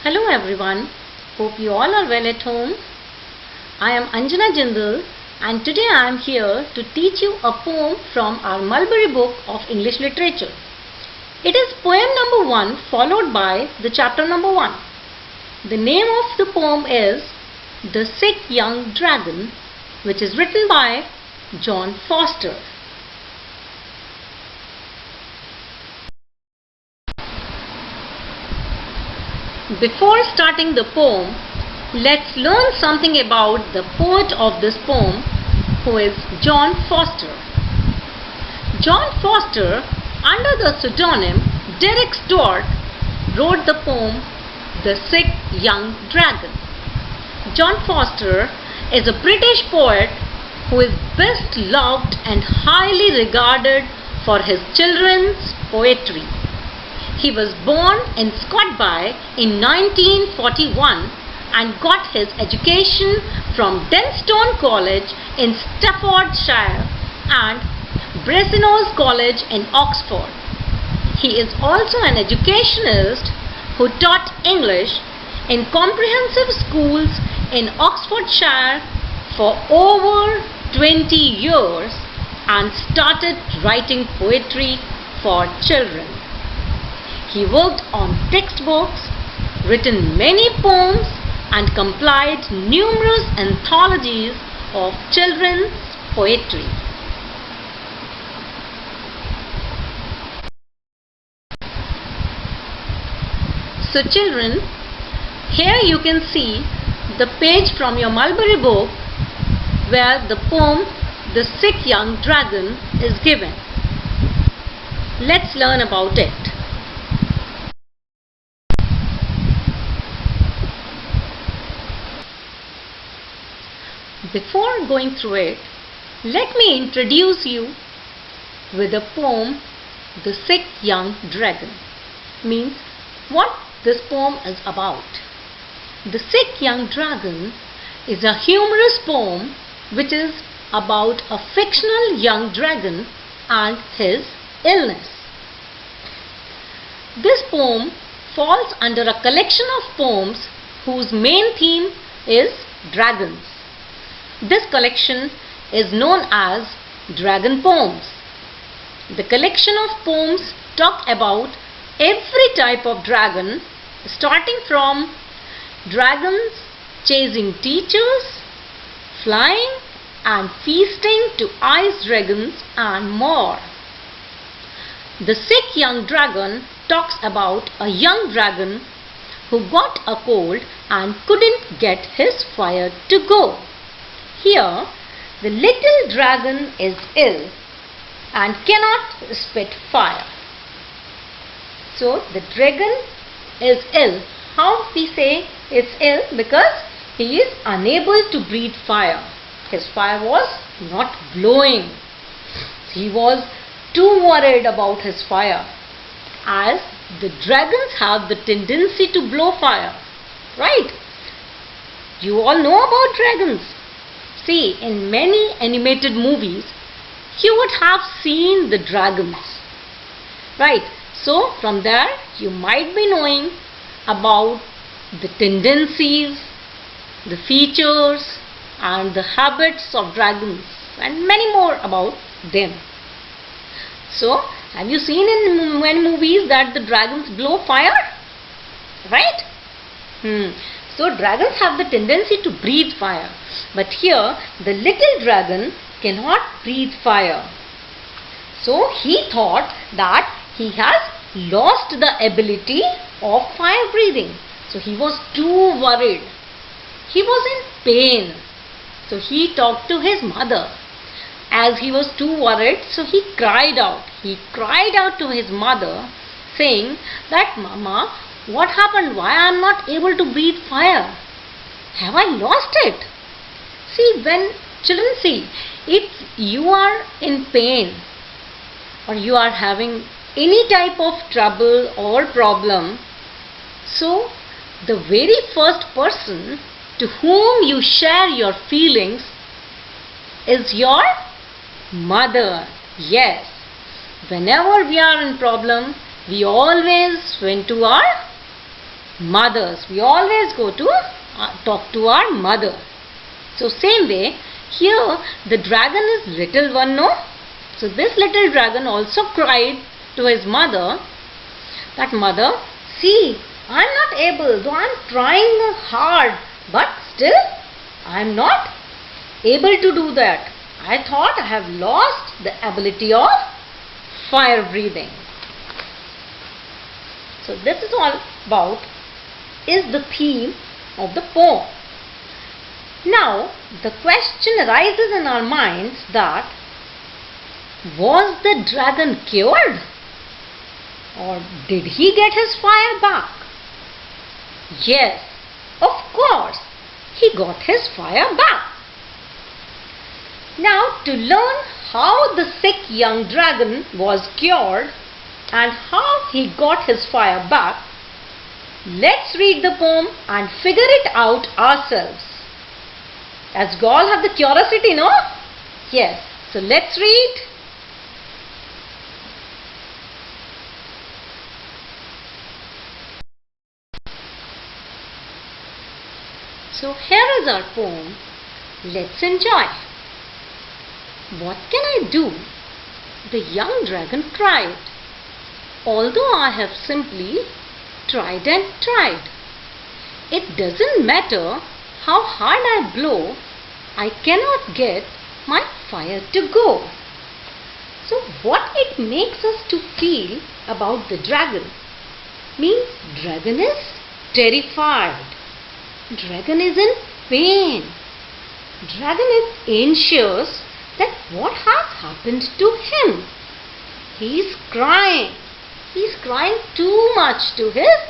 Hello everyone, hope you all are well at home. I am Anjana Jindal and today I am here to teach you a poem from our Mulberry Book of English Literature. It is poem number 1 followed by the chapter number 1. The name of the poem is The Sick Young Dragon, which is written by John Foster. Before starting the poem, let's learn something about the poet of this poem, who is John Foster. John Foster, under the pseudonym Derek Stuart, wrote the poem The Sick Young Dragon. John Foster is a British poet who is best loved and highly regarded for his children's poetry. He was born in Scotby in 1941 and got his education from Denstone College in Staffordshire and Brasenose College in Oxford. He is also an educationist who taught English in comprehensive schools in Oxfordshire for over 20 years and started writing poetry for children. He worked on textbooks, written many poems, and compiled numerous anthologies of children's poetry. So children, here you can see the page from your Mulberry Book where the poem The Sick Young Dragon is given. Let's learn about it. Before going through it, let me introduce you with the poem The Sick Young Dragon. Means what this poem is about. The Sick Young Dragon is a humorous poem which is about a fictional young dragon and his illness. This poem falls under a collection of poems whose main theme is dragons. This collection is known as Dragon Poems. The collection of poems talk about every type of dragon, starting from dragons chasing teachers, flying and feasting to ice dragons and more. The Sick Young Dragon talks about a young dragon who got a cold and couldn't get his fire to go. Here, the little dragon is ill and cannot spit fire. So, the dragon is ill. How we say it's ill? Because he is unable to breathe fire. His fire was not blowing. He was too worried about his fire, as the dragons have the tendency to blow fire. Right? You all know about dragons. See, in many animated movies, you would have seen the dragons. Right? So, from there, you might be knowing about the tendencies, the features, and the habits of dragons, and many more about them. So, have you seen in many movies that the dragons blow fire? Right? So, dragons have the tendency to breathe fire. But here, the little dragon cannot breathe fire. So, he thought that he has lost the ability of fire breathing. So, he was too worried. He was in pain. So, he talked to his mother. As he was too worried, so he cried out. He cried out to his mother, saying that, "Mama, what happened? Why I am not able to breathe fire? Have I lost it?" See, when children see, if you are in pain or you are having any type of trouble or problem, so the very first person to whom you share your feelings is your mother. Yes, whenever we are in problem, we always went to our mothers. We always go to talk to our mother. So same way, here the dragon is little one, no? So this little dragon also cried to his mother that, "Mother, see, I am not able, though I am trying hard, but still I am not able to do that. I thought I have lost the ability of fire breathing." So this is all about, is the theme of the poem. Now the question arises in our minds that, was the dragon cured? Or did he get his fire back? Yes, of course, he got his fire back. Now to learn how the sick young dragon was cured and how he got his fire back, let's read the poem and figure it out ourselves. As we all have the curiosity, no? Yes, so let's read. So here is our poem. Let's enjoy. "What can I do?" the young dragon cried. "Although I have simply tried and tried. It doesn't matter how hard I blow, I cannot get my fire to go." So what it makes us to feel about the dragon means dragon is terrified. Dragon is in pain. Dragon is anxious that what has happened to him. He is crying. He is crying too much to his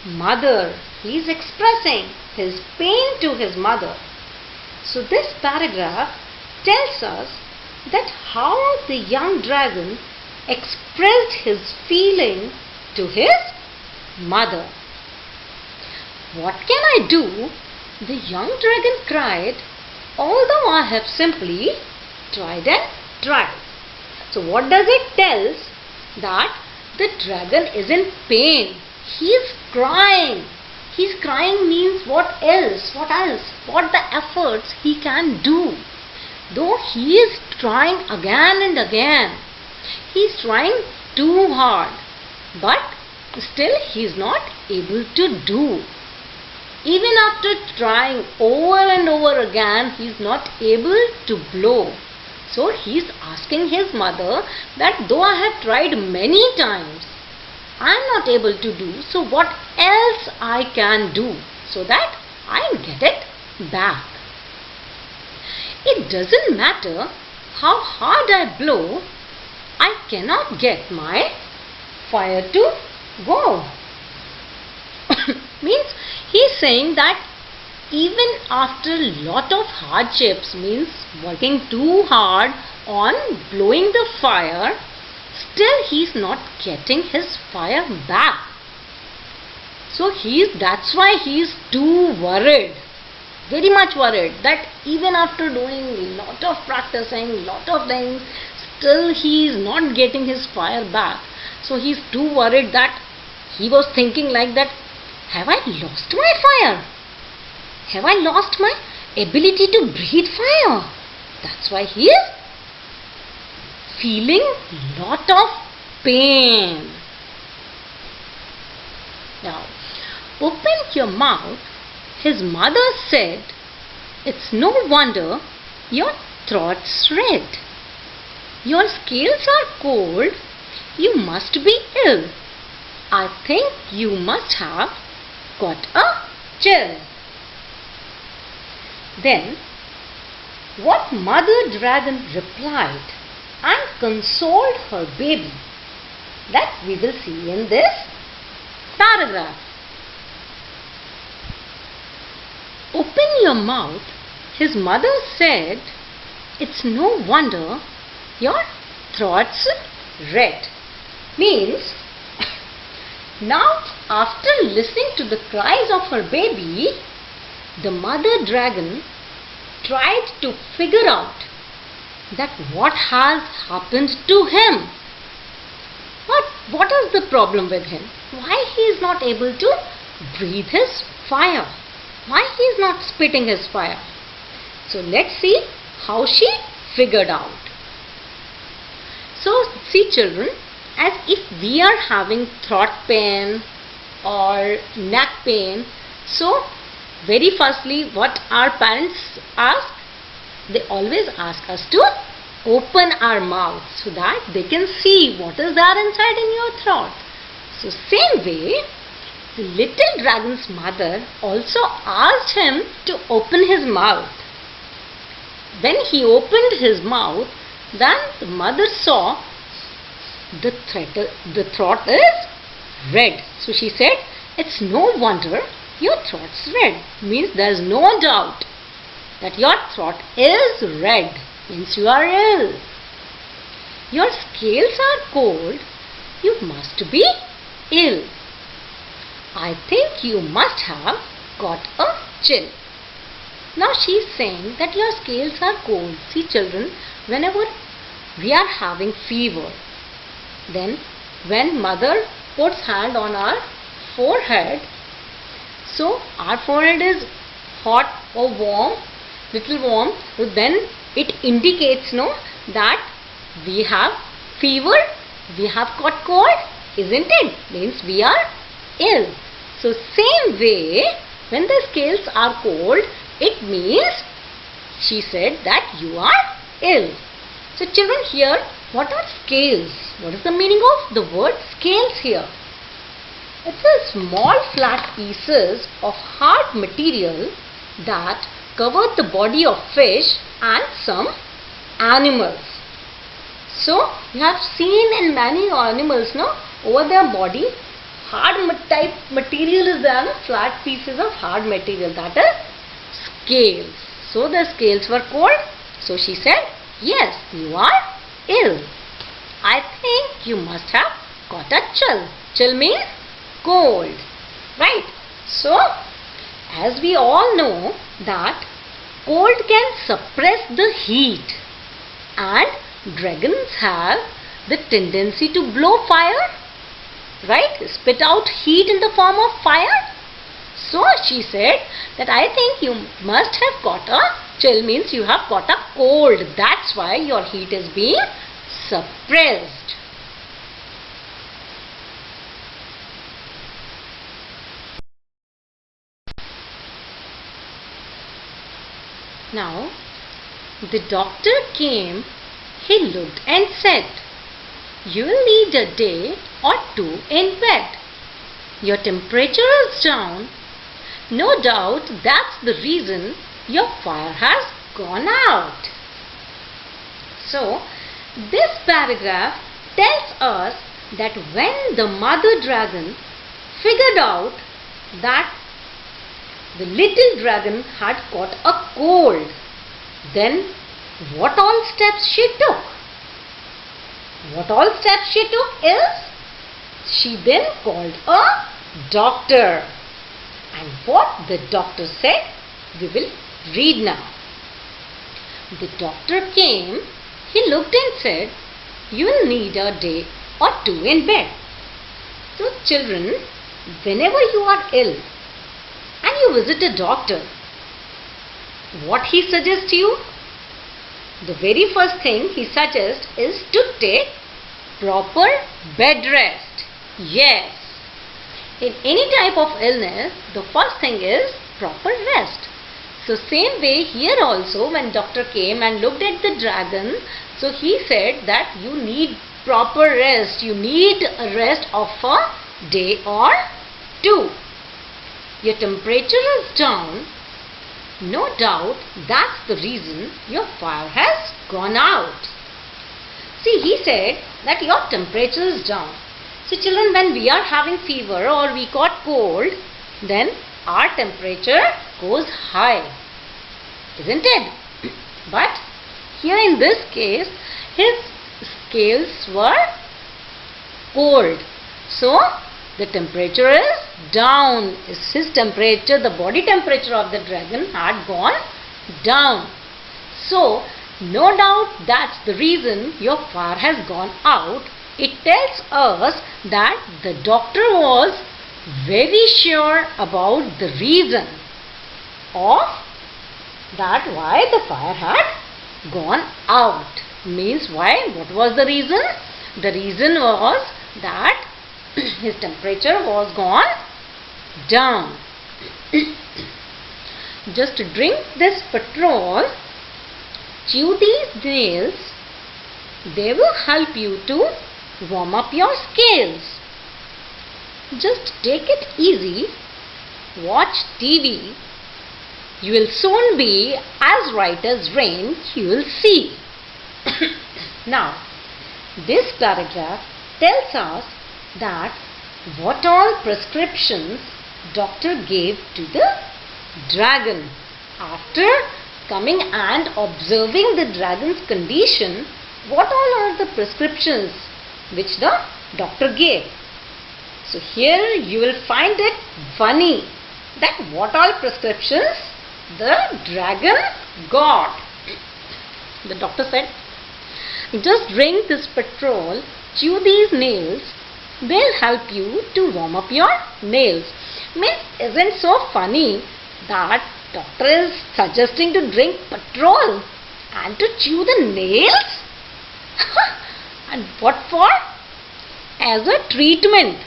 mother. He is expressing his pain to his mother. So this paragraph tells us that how the young dragon expressed his feeling to his mother. "What can I do?" the young dragon cried, "although I have simply tried and tried." So what does it tell? That the dragon is in pain. He is crying. He's crying means what else? What else? What the efforts he can do? Though he is trying again and again. He is trying too hard. But still he is not able to do. Even after trying over and over again, he is not able to blow. So he is asking his mother that though I have tried many times, I am not able to do, so what else I can do so that I get it back. It doesn't matter how hard I blow, I cannot get my fire to go. Means he is saying that even after lot of hardships, means working too hard on blowing the fire, still he is not getting his fire back. So that's why he is too worried, very much worried, that even after doing lot of practicing, lot of things, still he is not getting his fire back. So he is too worried that he was thinking like that, have I lost my fire? Have I lost my ability to breathe fire? That's why he is feeling lot of pain. Now, open your mouth, his mother said. It's no wonder your throat's red. Your scales are cold. You must be ill. I think you must have got a chill. Then, what Mother Dragon replied and consoled her baby, that we will see in this paragraph. Open your mouth, his mother said. It's no wonder your throat's red. Means, now after listening to the cries of her baby, the mother dragon tried to figure out that what has happened to him. What is the problem with him? Why he is not able to breathe his fire. Why he is not spitting his fire? So let's see how she figured out. So see children, as if we are having throat pain or neck pain, so very firstly what our parents ask, they always ask us to open our mouth so that they can see what is there inside in your throat. So same way, the little dragon's mother also asked him to open his mouth. When he opened his mouth, then the mother saw the throat is red. So she said, it's no wonder your throat's red. Means there is no doubt that your throat is red. Means you are ill. Your scales are cold. You must be ill. I think you must have got a chill. Now she is saying that your scales are cold. See children, whenever we are having fever, then when mother puts hand on our forehead, so our forehead is hot or warm, little warm, so then it indicates that we have fever, we have got cold, isn't it? Means we are ill. So same way, when the scales are cold, it means she said that you are ill. So children, here what are scales? What is the meaning of the word scales here? It's a small flat pieces of hard material that cover the body of fish and some animals. So you have seen in many animals, over their body hard type material is there, flat pieces of hard material, that is scales. So the scales were cold. So she said, yes, you are ill. I think you must have got a chill. Chill means cold, right? So as we all know that cold can suppress the heat, and dragons have the tendency to blow fire, right? Spit out heat in the form of fire. So she said that I think you must have got a chill, means you have got a cold. That's why your heat is being suppressed. Now the doctor came. He looked and said, you will need a day or two in bed. Your temperature is down. No doubt that's the reason your fire has gone out. So this paragraph tells us that when the mother dragon figured out that the little dragon had got a cold, then what all steps she took? What all steps she took is, she then called a doctor. And what the doctor said, we will read now. The doctor came, he looked and said, you will need a day or two in bed. So children, whenever you are ill and you visit a doctor, what he suggests you? The very first thing he suggests is to take proper bed rest. Yes. In any type of illness, the first thing is proper rest. So same way here also, when doctor came and looked at the dragon, so he said that you need proper rest. You need a rest of a day or two. Your temperature is down. No doubt that's the reason your fire has gone out. See, he said that your temperature is down. So children, when we are having fever or we got cold, then our temperature goes high, isn't it? But here in this case, his scales were cold. So the temperature is down. His temperature, the body temperature of the dragon had gone down. So no doubt that's the reason your fire has gone out. It tells us that the doctor was very sure about the reason of that why the fire had gone out. Means why? What was the reason? The reason was that his temperature was gone down. Just drink this petrol, chew these nails, they will help you to warm up your scales. Just take it easy, watch TV, you will soon be as right as rain, you will see. Now, this paragraph tells us that what all prescriptions doctor gave to the dragon. After coming and observing the dragon's condition, what all are the prescriptions which the doctor gave? So here you will find it funny that what all prescriptions the dragon got. The doctor said, just drink this petrol, chew these nails, they'll help you to warm up your nails. Means, isn't so funny that doctor is suggesting to drink petrol and to chew the nails? And what for? As a treatment.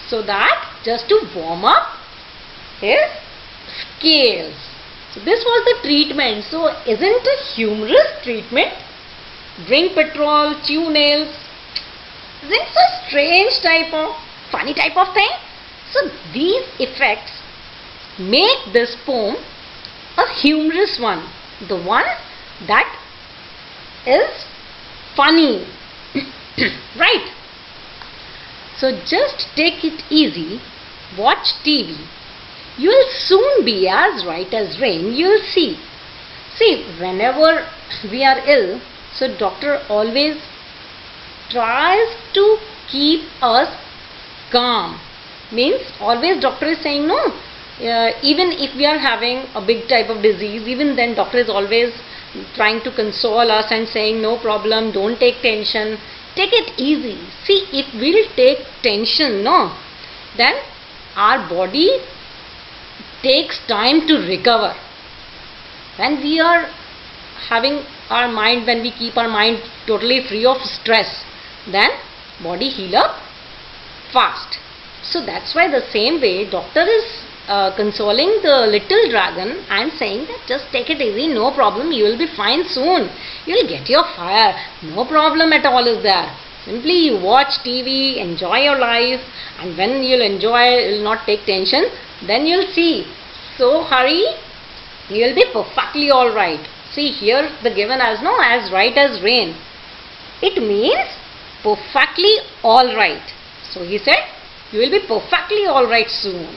So that just to warm up his scales. So this was the treatment. So isn't a humorous treatment? Drink petrol, chew nails. Isn't a strange type of, funny type of thing? So these effects make this poem a humorous one. The one that is funny. Right? So just take it easy, watch TV. You will soon be as right as rain, you will see. See, whenever we are ill, so doctor always tries to keep us calm. Means always doctor is saying no. Even if we are having a big type of disease, even then doctor is always trying to console us and saying no problem, don't take tension, take it easy. See, if we'll take tension, no, then our body takes time to recover. When we are having our mind, when we keep our mind totally free of stress, then body heal up fast. So that's why the same way doctor is consoling the little dragon and saying that just take it easy, no problem, you will be fine soon, you will get your fire, no problem at all is there. Simply you watch TV, enjoy your life, and when you'll enjoy, you'll not take tension, then you'll see. So hurry, you'll be perfectly alright. See here the given as no, as right as rain. It means perfectly alright. So he said, you will be perfectly alright soon.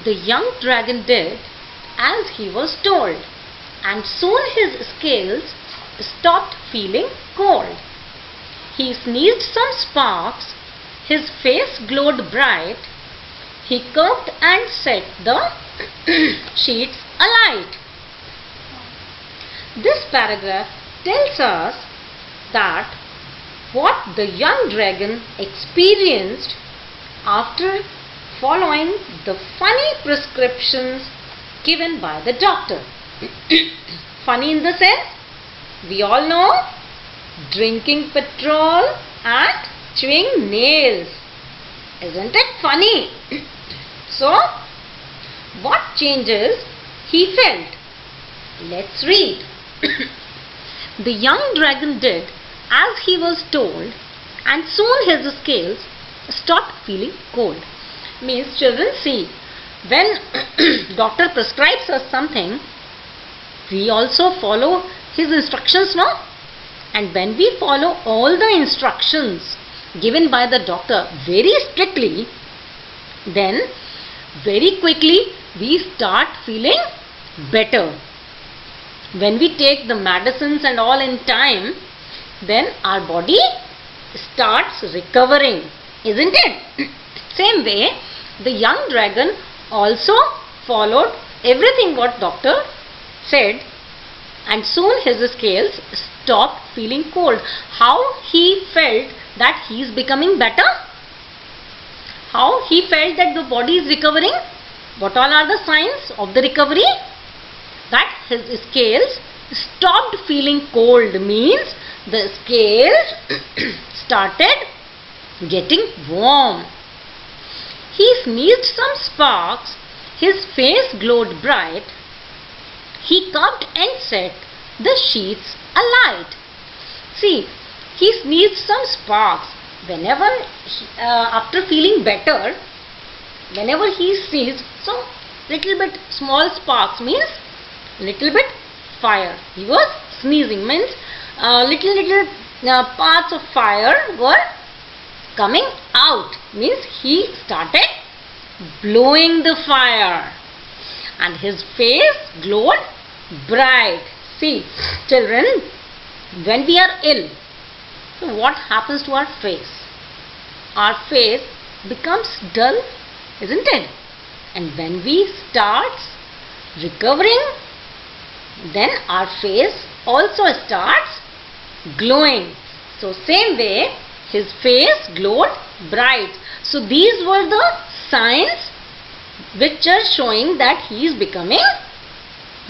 The young dragon did as he was told, and soon his scales stopped feeling cold. He sneezed some sparks, his face glowed bright, he curved and set the sheets alight. This paragraph tells us that what the young dragon experienced after following the funny prescriptions given by the doctor. Funny in the sense, we all know, drinking petrol and chewing nails. Isn't it funny? So, what changes he felt? Let's read. The young dragon did as he was told, and soon his scales stopped feeling cold. Means, children, see, when doctor prescribes us something, we also follow his instructions, no? And when we follow all the instructions given by the doctor very strictly, then very quickly we start feeling better. When we take the medicines and all in time, then our body starts recovering, isn't it? Same way, the young dragon also followed everything what doctor said and soon his scales stopped feeling cold. How he felt that he is becoming better? How he felt that the body is recovering? What all are the signs of the recovery? That his scales stopped feeling cold, means the scales started getting warm. He sneezed some sparks, his face glowed bright. He coughed and set the sheets alight. See, he sneezed some sparks. Whenever, after feeling better, whenever he sneezed, so little bit small sparks means little bit fire. He was sneezing, means little parts of fire were coming out, means he started blowing the fire and his face glowed bright. See, children, when we are ill, so what happens to our face? Our face becomes dull, isn't it? And when we start recovering, then our face also starts glowing. So same way, his face glowed bright. So these were the signs which are showing that he is becoming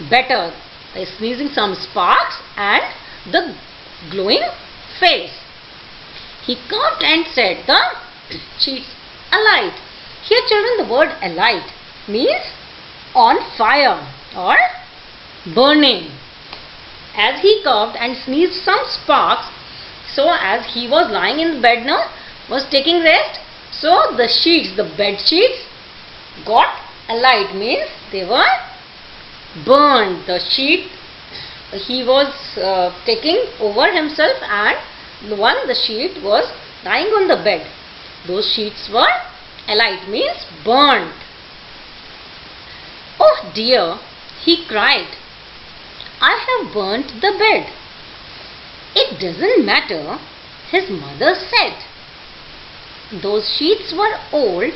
better. By sneezing some sparks and the glowing face. He coughed and set the sheets alight. Here children, the word alight means on fire or burning. As he coughed and sneezed some sparks, so as he was lying in the bed now, was taking rest, so the sheets, the bed sheets got alight, means they were burned. The sheet he was taking over himself, and the sheet was lying on the bed. Those sheets were alight, means burned. Oh dear, he cried, I have burnt the bed. It doesn't matter, his mother said. Those sheets were old.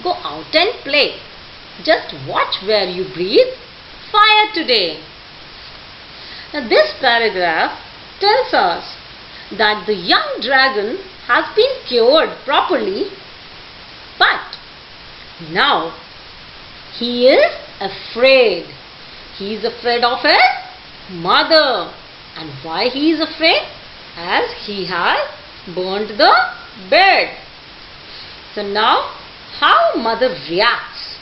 Go out and play. Just watch where you breathe fire today. Now this paragraph tells us that the young dragon has been cured properly, but now he is afraid. He is afraid of his mother. And why he is afraid? As he has burnt the bed. So now, how mother reacts?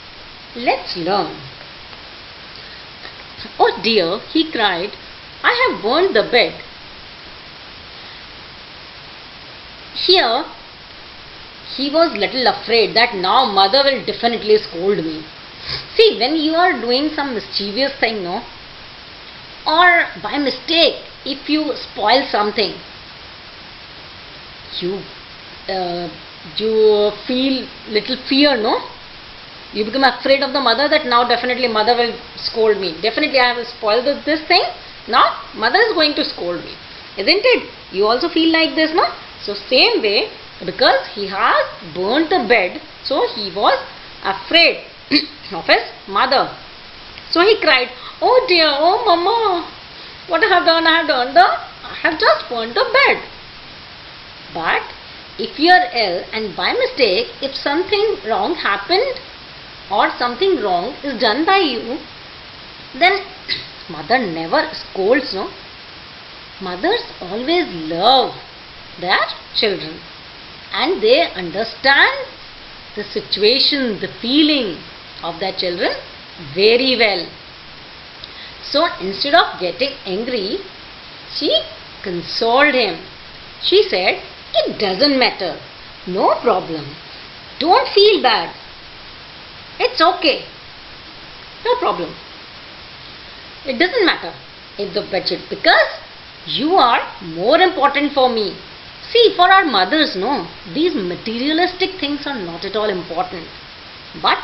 Let's learn. Oh dear, he cried, I have burnt the bed. Here, he was little afraid that now mother will definitely scold me. See, when you are doing some mischievous thing, no? Or by mistake, if you spoil something, you feel little fear, no? You become afraid of the mother, that now definitely mother will scold me. Definitely I have spoiled this thing. Now mother is going to scold me. Isn't it? You also feel like this, no? So same way, because he has burnt the bed, so he was afraid of his mother. So he cried, oh dear, oh mama, what I have done? I have just burnt the bed. But if you are ill and by mistake, if something wrong happened or something wrong is done by you, then mother never scolds, no? Mothers always love their children and they understand the situation, the feeling of their children very well. So instead of getting angry, she consoled him. She said, it doesn't matter. No problem. Don't feel bad. It's okay. No problem. It doesn't matter if the bedsheet, because you are more important for me. See, for our mothers, no, these materialistic things are not at all important. But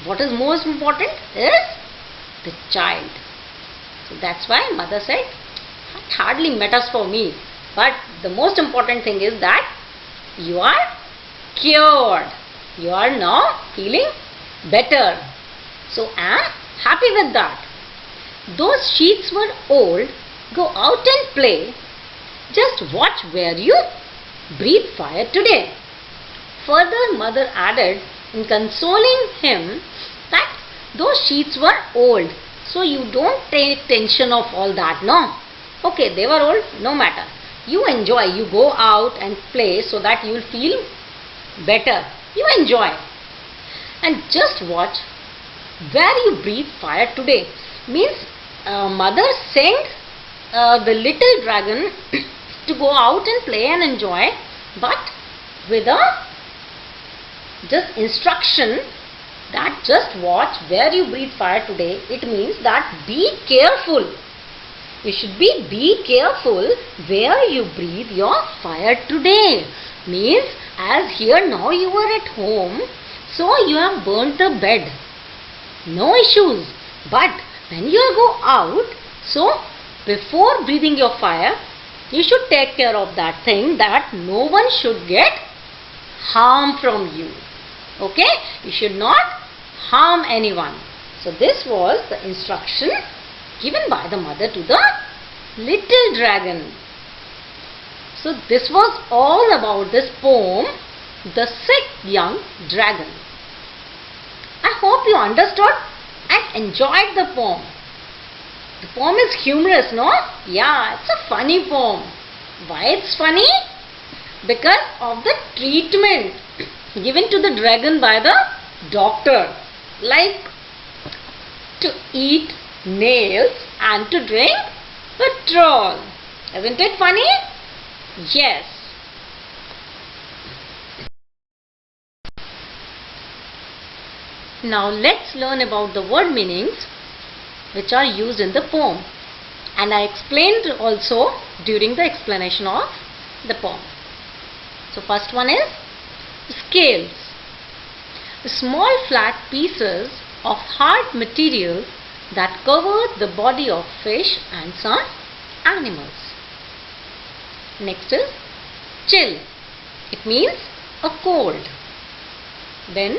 what is most important is the child. So that's why mother said, it hardly matters for me. But the most important thing is that you are cured. You are now feeling better. So I am happy with that. those sheets were old, go out and play. Just watch where you breathe fire today. Further, mother added in consoling him that those sheets were old, so you don't take tension of all that, no. Okay, they were old, no matter. You enjoy, you go out and play so that you will feel better. You enjoy. And just watch where you breathe fire today. Means mother sent the little dragon to go out and play and enjoy, but with a just instruction that just watch where you breathe fire today. It means that be careful. You should be careful where you breathe your fire today. Means as here now you are at home, so you have burnt the bed. No issues. But when you go out, so before breathing your fire, you should take care of that thing that no one should get harm from you. Okay? You should not harm anyone. So this was the instruction given by the mother to the little dragon. So this was all about this poem, The Sick Young Dragon. I hope you understood and enjoyed the poem. The poem is humorous, no? Yeah, it's a funny poem. Why it's funny? Because of the treatment given to the dragon by the doctor. Like to eat nails and to drink petrol. Isn't it funny? Yes. Now let's learn about the word meanings which are used in the poem. And I explained also during the explanation of the poem. So first one is scales. Small flat pieces of hard material that cover the body of fish and some animals. Next is chill. It means a cold. Then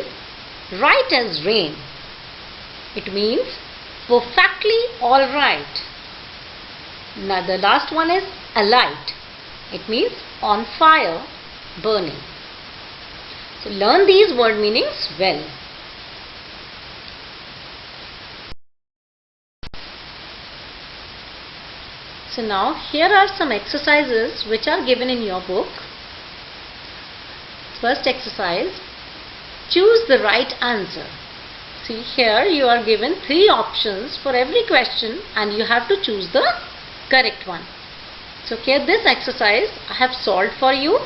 right as rain. It means perfectly alright. Now the last one is alight. It means on fire, burning. So learn these word meanings well. So now here are some exercises which are given in your book. First exercise, choose the right answer. See here you are given 3 options for every question and you have to choose the correct one. So here this exercise I have solved for you.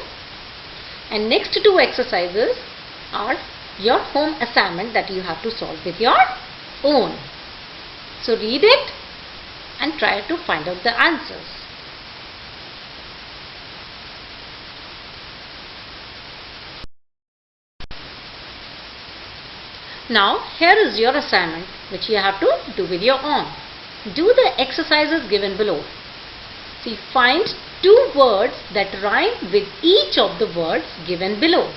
And next 2 exercises are your home assignment that you have to solve with your own. So read it and try to find out the answers. Now here is your assignment which you have to do with your own. Do the exercises given below. See, find 2 words that rhyme with each of the words given below.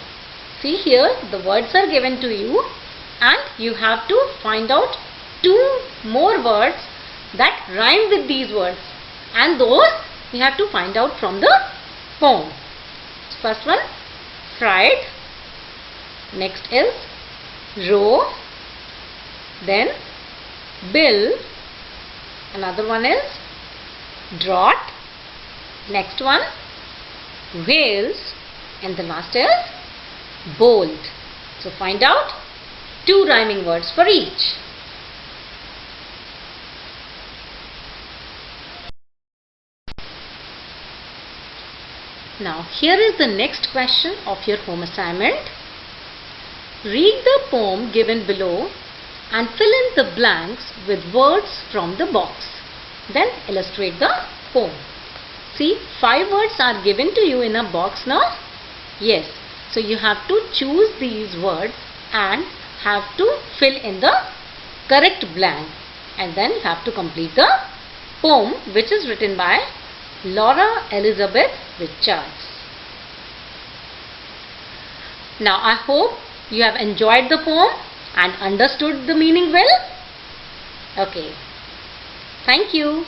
See here the words are given to you and you have to find out 2 more words that rhyme with these words, and those you have to find out from the poem. First one, fried. Next is row. Then bill. Another one is drought. Next one, whales. And the last is bold. So find out 2 rhyming words for each. Now here is the next question of your home assignment. Read the poem given below and fill in the blanks with words from the box. Then illustrate the poem. See, 5 words are given to you in a box now. Yes. So you have to choose these words and have to fill in the correct blank. And then you have to complete the poem which is written by Laura Elizabeth Richards. Now I hope you have enjoyed the poem and understood the meaning well. Okay. Thank you.